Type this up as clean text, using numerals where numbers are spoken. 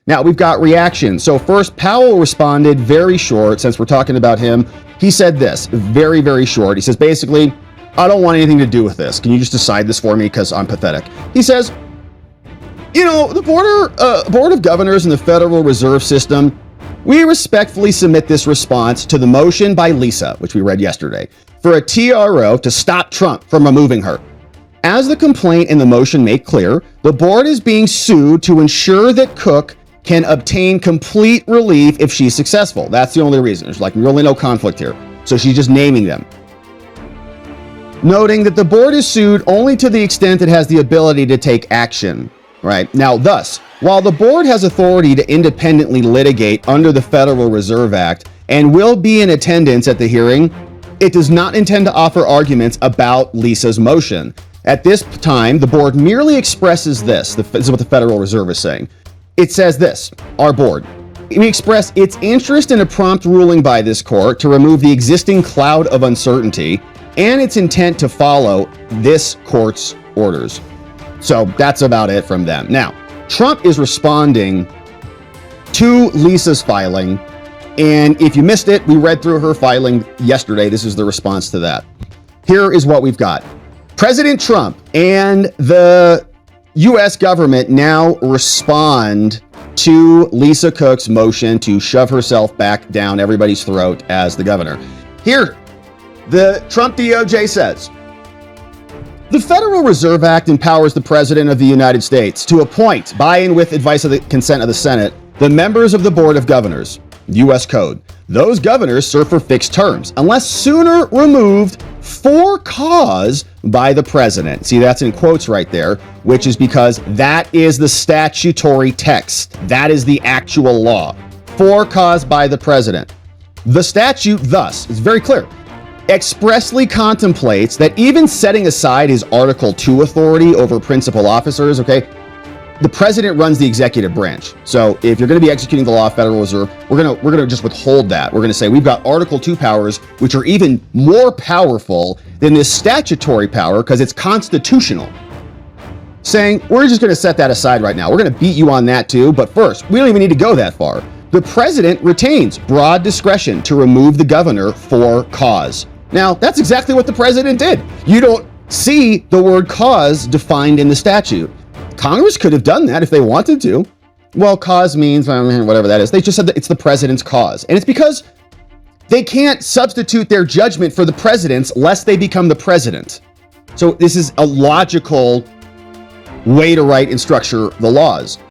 Now we've got reaction. So first, Powell responded very short, since we're talking about him. He said this, very, very short. He says, basically, I don't want anything to do with this. Can you just decide this for me? Because I'm pathetic. He says, the Board of Governors and the Federal Reserve System, we respectfully submit this response to the motion by Lisa, which we read yesterday, for a TRO to stop Trump from removing her. As the complaint and the motion make clear, the board is being sued to ensure that Cook can obtain complete relief if she's successful. That's the only reason. There's really no conflict here. So she's just naming them. Noting that the board is sued only to the extent it has the ability to take action. Right? Now, thus, while the board has authority to independently litigate under the Federal Reserve Act and will be in attendance at the hearing, it does not intend to offer arguments about Lisa's motion. At this time, the board merely expresses this. This is what the Federal Reserve is saying. It says this, our board, we express its interest in a prompt ruling by this court to remove the existing cloud of uncertainty and its intent to follow this court's orders. So that's about it from them. Now, Trump is responding to Lisa's filing, and if you missed it, we read through her filing yesterday. This is the response to that. Here is what we've got. President Trump and the U.S. government now respond to Lisa Cook's motion to shove herself back down everybody's throat as the governor. Here, the Trump DOJ says, the Federal Reserve Act empowers the President of the United States to appoint, by and with advice of the consent of the Senate, the members of the Board of Governors, U.S. Code. Those governors serve for fixed terms, unless sooner removed for cause by the President. See, that's in quotes right there, which is because that is the statutory text. That is the actual law. For cause by the President. The statute, thus, is very clear, expressly contemplates that even setting aside his Article 2 authority over principal officers, okay, the president runs the executive branch. So if you're going to be executing the law of Federal Reserve, we're going to just withhold that. We're going to say we've got Article 2 powers, which are even more powerful than this statutory power because it's constitutional. Saying we're just going to set that aside right now. We're going to beat you on that too. But first, we don't even need to go that far. The president retains broad discretion to remove the governor for cause. Now, that's exactly what the president did. You don't see the word cause defined in the statute. Congress could have done that if they wanted to. Well, cause means whatever that is. They just said that it's the president's cause. And it's because they can't substitute their judgment for the president's lest they become the president. So this is a logical way to write and structure the laws.